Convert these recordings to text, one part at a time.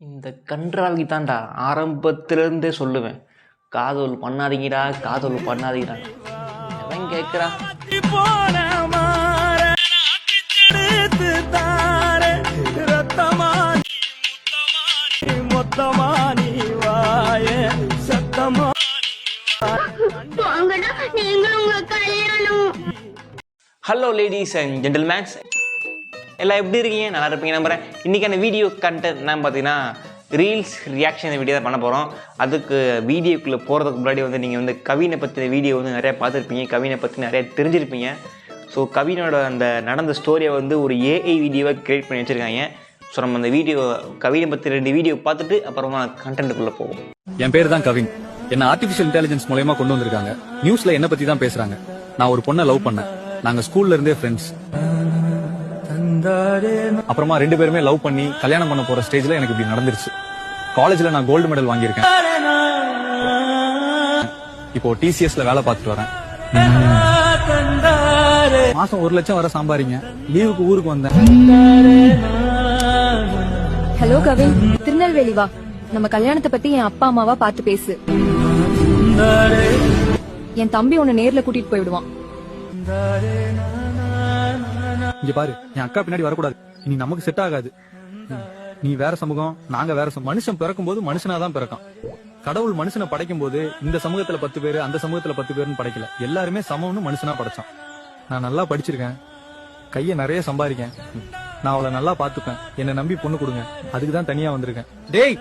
இந்த கன்றாவிக்கு தான்டா ஆரம்பத்திலேருந்தே சொல்லுவேன், காதல் பண்ணாதீங்கடா, காதல் பண்ணாதீங்கடா. எவன் கேட்குறா? ஹலோ லேடிஸ் அண்ட் ஜென்டில்மேன்ஸ், எல்லாம் எப்படி இருக்கீங்க? நல்லா இருப்பீங்க நம்புகிறேன். இன்றைக்கான வீடியோ கண்டென்ட் என்ன பார்த்தீங்கன்னா, ரீல்ஸ் ரியாக்ஷன் வீடியோ தான் பண்ண போகிறோம். அதுக்கு வீடியோக்குள்ளே போகிறதுக்கு முன்னாடி நீங்கள் கவினை பற்றின வீடியோ நிறையா பார்த்துருப்பீங்க, கவினை பற்றி நிறையா தெரிஞ்சிருப்பீங்க. ஸோ கவினோட அந்த நடந்த ஸ்டோரியை ஒரு ஏஐ வீடியோவாக க்ரியேட் பண்ணி வச்சுருக்காங்க. ஸோ நம்ம அந்த வீடியோ கவினை பற்றி 2 வீடியோ பார்த்துட்டு அப்புறமா கண்டென்ட்டுக்குள்ளே போவோம். என் பேர் தான் கவின். என்ன ஆர்டிஃபிஷியல் இன்டெலிஜென்ஸ் மூலமா கொண்டு வந்திருக்காங்க. நியூஸ்ல என்ன பத்தி தான் பேசுறாங்க. நான் ஒரு பொண்ணை லவ் பண்ணேன். நாங்க ஸ்கூல்ல இருந்தே ஃப்ரெண்ட்ஸ். அப்புறமா 2 பேருமே லவ் பண்ணி கல்யாணம் பண்ண போற ஸ்டேஜ்ல எனக்கு இப்படி நடந்துருச்சு. காலேஜ்ல நான் கோல்டு மெடல் வாங்கியிருக்கேன். இப்போ டிசிஎஸ்ல வேலை பார்த்துட்டு வரேன். மாசம் 1 லட்சம் வர சம்பாதிங்க. லீவுக்கு ஊருக்கு வந்தேன். ஹலோ கவின், திருநெல்வேலி வா. நம்ம கல்யாணத்தை பத்தி என் அப்பா அம்மாவா பார்த்து பேசு. என் தம்பி உன்னை நேர்ல கூட்டிட்டு போயிடுவான். இங்க பாரு, என் அக்கா பின்னாடி வரக்கூடாது. இனி நமக்கு செட் ஆகாது. நீ வேற சமூகம், நாங்க வேற சமூகம். மனுஷன் பிறக்கும் போது மனுஷனாதான் பிறக்கான். கடவுள் மனுஷனை படைக்கும் போது இந்த சமூகத்துல 10 பேரு, அந்த சமூகத்துல 10 பேருன்னு படைக்கல. எல்லாருமே சமம்னு மனுஷனா படைச்சான். நான் நல்லா படிச்சிருக்கேன், கைய நிறைய சம்பாதிக்கேன். நான் அவளை நல்லா பாத்துப்பேன். என்னை நம்பி பொண்ணு கொடுங்க. அதுக்குதான் தனியா வந்திருக்கேன். டேய்,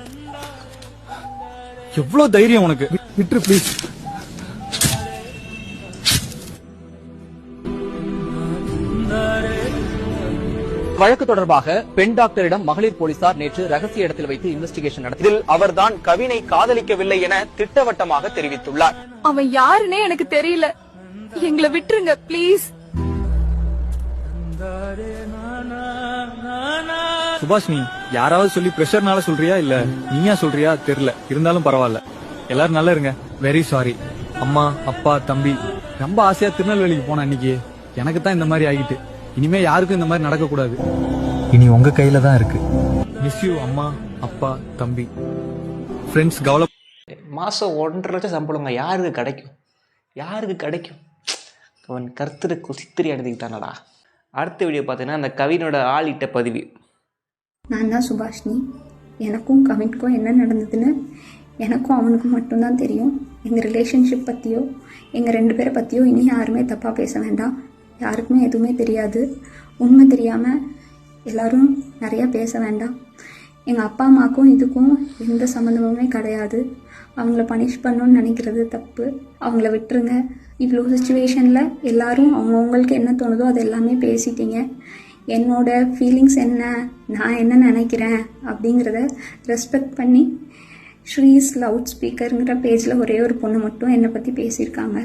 எவ்வளவு தைரியம் உனக்கு? விட்டுரு ப்ளீஸ். வழக்கு தொடர்பாக பெண் டாக்டரிடம் மகளிர் போலீசார் நேற்று ரகசிய இடத்தில் வைத்து இன்வெஸ்டிகேஷன் நடத்தியதில் அவர்தான் கவினை காதலிக்கவில்லை என திட்டவட்டமாக தெரிவித்துள்ளார். அவன் யாருன்னே எனக்கு தெரியல, எங்களை விட்டுருங்க ப்ளீஸ். சுபாஷினி, யாராவது சொல்லி பிரஷர்னால சொல்றியா இல்ல நீயா சொல்றியா தெரியல. இருந்தாலும் பரவாயில்ல, எல்லாரும் நல்லா இருங்க. Very sorry. அம்மா, அப்பா, தம்பி ரொம்ப ஆசையா திருநெல்வேலிக்கு போன அன்னைக்கு எனக்கு தான் இந்த மாதிரி ஆகிட்டு. இனிமே யாருக்கும் இந்த மாதிரி நடக்க கூடாது. இனி உங்க கையில தான் இருக்கு. மிஸ் யூ அம்மா, அப்பா, தம்பி, ஃப்ரெண்ட்ஸ். கவலை. மாதம் 1.5 லட்சம் சம்பளங்க யாருக்கு கிடைக்கும்? யாருக்கு கிடைக்கும்? அவன் கருத்துருக்கு சித்திரி அடைஞ்சுக்கிட்டானடா. அடுத்த வீடியோ பார்த்தீங்கன்னா, அந்த கவினோட ஆளிட்ட பதிவு. நான் தான் சுபாஷினி. எனக்கும் கவினுக்கும் என்ன நடந்ததுன்னு எனக்கும் அவனுக்கும் மட்டும்தான் தெரியும். எங்கள் ரிலேஷன்ஷிப் பற்றியோ எங்கள் 2 பேரை பற்றியோ இனி யாருமே தப்பாக பேச வேண்டாம். யாருக்குமே எதுவுமே தெரியாது. உண்மை தெரியாமல் எல்லாரும் நிறையா பேச வேண்டாம். எங்கள் அப்பா அம்மாவுக்கும் இதுக்கும் எந்த சம்மந்தமுமே கிடையாது. அவங்கள பனிஷ் பண்ணணும்னு நினைக்கிறது தப்பு. அவங்கள விட்டுருங்க. இவ்வளோ சுச்சுவேஷனில் எல்லாரும் அவங்கவுங்களுக்கு என்ன தோணுதோ அது எல்லாமே பேசிட்டீங்க. என்னோட ஃபீலிங்ஸ் என்ன, நான் என்ன நினைக்கிறேன் அப்படிங்கிறத ரெஸ்பெக்ட் பண்ணி ஸ்ரீஸ் லவுட் ஸ்பீக்கருங்கிற பேஜில் ஒரே ஒரு பொண்ணு மட்டும் என்னை பற்றி பேசியிருக்காங்க.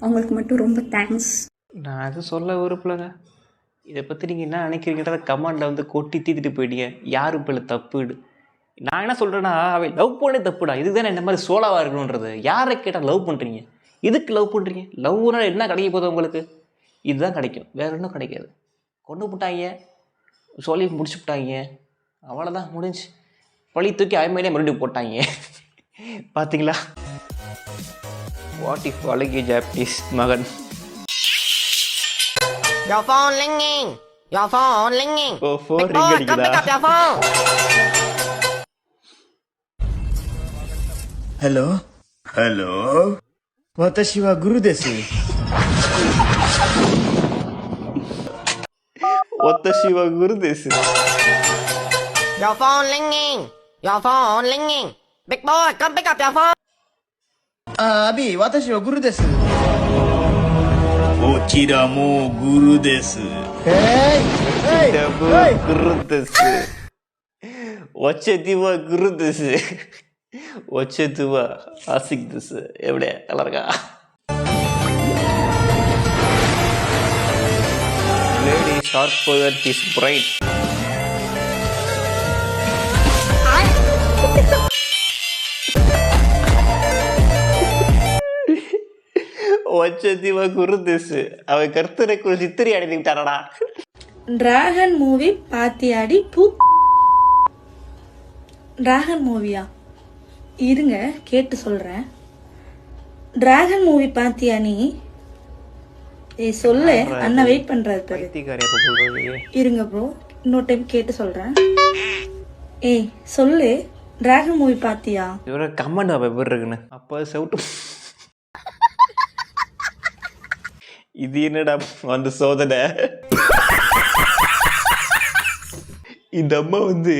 அவங்களுக்கு மட்டும் ரொம்ப தேங்க்ஸ். நான் எதுவும் சொல்ல விருப்பலைங்க. இதை பற்றி நீங்கள் என்ன நினைக்கிறீங்கன்றத கமெண்டில் கொட்டி தீத்துட்டு போயிட்டீங்க. யாரும் இப்போ இல்லை தப்புடு. நான் என்ன சொல்கிறேன்னா, அவை லவ் பண்ணே தப்புடா. இதுக்கு தானே இந்த மாதிரி சோலாவாக இருக்கணுன்றது. யாரை கேட்டால் லவ் பண்ணுறீங்க? இதுக்கு லவ் பண்ணுறீங்க? லவ்னால் என்ன கிடைக்க போகுது உங்களுக்கு? இதுதான் கிடைக்கும், வேறு ஒன்றும் கிடைக்காது. கொண்டு விட்டாங்க, சொல்லி முடிச்சு விட்டாங்க, அவ்வளோதான் முடிஞ்சு. பழி தூக்கி ஐமையிலே மறுபடியும் போட்டாங்க. பார்த்தீங்களா? வாட் இஃப் அழகிய ஜாப்பனீஸ் மகன். Your phone ringing. Your phone ringing. Oh, phone ringing. Come pick up your phone. Hello. Hello. 私はグルです。私はグルです。Your phone ringing. Your phone ringing. Big boy, come pick up your phone. アビー、私はグルです。こちらもグルです。グルです。வச்சது Guru this. வச்சது Ashiq this. எப்படி நல்லா இருக்கா? Lady sharp poet is bright. வச்சது குரு this. அவன் கருத்துரைக்குள் சித்திரி அடைந்துட்டானடா. Dragon movie பாத்தியாடி பூ. Dragon மூவியா? இருங்க கேட்டு சொல்றேன். டிராகன் மூவி பாத்தியா நீ? ஏய் சொல்லு, அண்ணா வெயிட் பண்றாரு பாரு. பைத்தியக்காரி அப்ப சொல்றது. இருங்க ப்ரோ, இன்னொரு டைம் கேட்டு சொல்றேன். ஏய் சொல்லு, டிராகன் மூவி பாத்தியா? இவர கமெண்ட் அப்ப எப்படி இருக்குன்னு அப்ப செவுட்டு. இது என்னடா அந்த சோதனை? இந்த அம்மா வந்து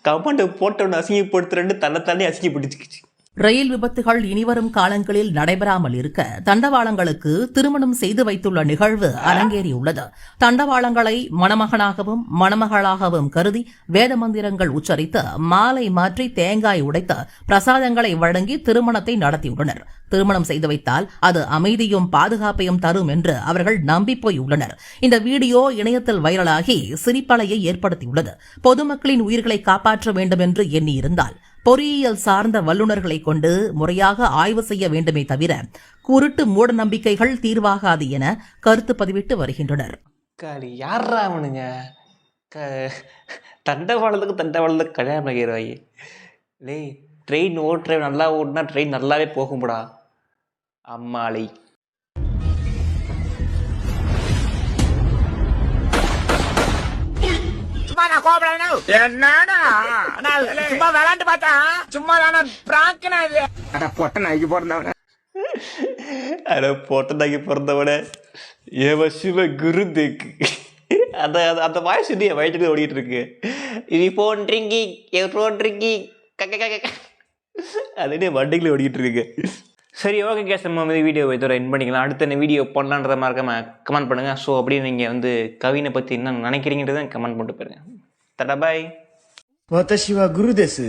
கமெண்ட் போட்டவன அசிங்கப்படுத்துறேன்னு தன்னைத்தானே அசிங்கப்படுத்திக்கிச்சு. ரயில் விபத்துகள் இனிவரும் காலங்களில் நடைபெறாமல் இருக்க தண்டவாளங்களுக்கு திருமணம் செய்து வைத்துள்ள நிகழ்வு அரங்கேறியுள்ளது. தண்டவாளங்களை மணமகனாகவும் மணமகளாகவும் கருதி வேத மந்திரங்கள் உச்சரித்து மாலை மாற்றி தேங்காய் உடைத்து பிரசாதங்களை வழங்கி திருமணத்தை நடத்தியுள்ளனர். திருமணம் செய்து வைத்தால் அது அமைதியும் பாதுகாப்பையும் தரும் என்று அவர்கள் நம்பி போயுள்ளனர். இந்த வீடியோ இணையத்தில் வைரலாகி சிரிப்பலையை ஏற்படுத்தியுள்ளது. பொதுமக்களின் உயிர்களை காப்பாற்ற வேண்டும் என்று எண்ணியிருந்தால் பொறியியல் சார்ந்த வல்லுநர்களை கொண்டு முறையாக ஆய்வு செய்ய வேண்டுமே தவிர குருட்டு மூட நம்பிக்கைகள் தீர்வாகாது என கருத்து பதிவிட்டு வருகின்றனர். யாரா அவனுங்க தண்டவாளத்துக்கு கல்யாணம் பண்ணிடுவாங்க. லே ட்ரெயின் ஓட்டுற நல்லா ஓட்டுனா ட்ரெயின் நல்லாவே போகும்டா அம்மாளை. என்னடா சும்மா விளையாண்டு பார்த்தா சும்மா தானே பிராங்கனா இது. அட பொட்ட நாய்க்கு பிறந்தவன, அட போட்டதாக்கி பிறந்தவன ஏவ சிவ குரு தேக்கு. அந்த அந்த வாய்ஸ் வந்து என் வயிற்றுக்கு ஓடிட்டு இருக்கு. இது போன் ட்ரிங்கிங் என் ட்ரிங்கிங் அதுன்னு வண்டிகளை ஓடிக்கிட்டு இருக்கு. சரி ஓகே கேஸ், நம்ம வந்து வீடியோ இதோட என் பண்ணிக்கலாம். அடுத்த என்ன வீடியோ பண்ணலான்றத மறக்காம கமெண்ட் பண்ணுங்கள். ஸோ அப்படியே நீங்கள் வந்து கவினை பற்றி என்ன நினைக்கிறீங்கிறத கமெண்ட் பண்ணிட்டு போயிருங்க. தடா பாய். 私はグルです。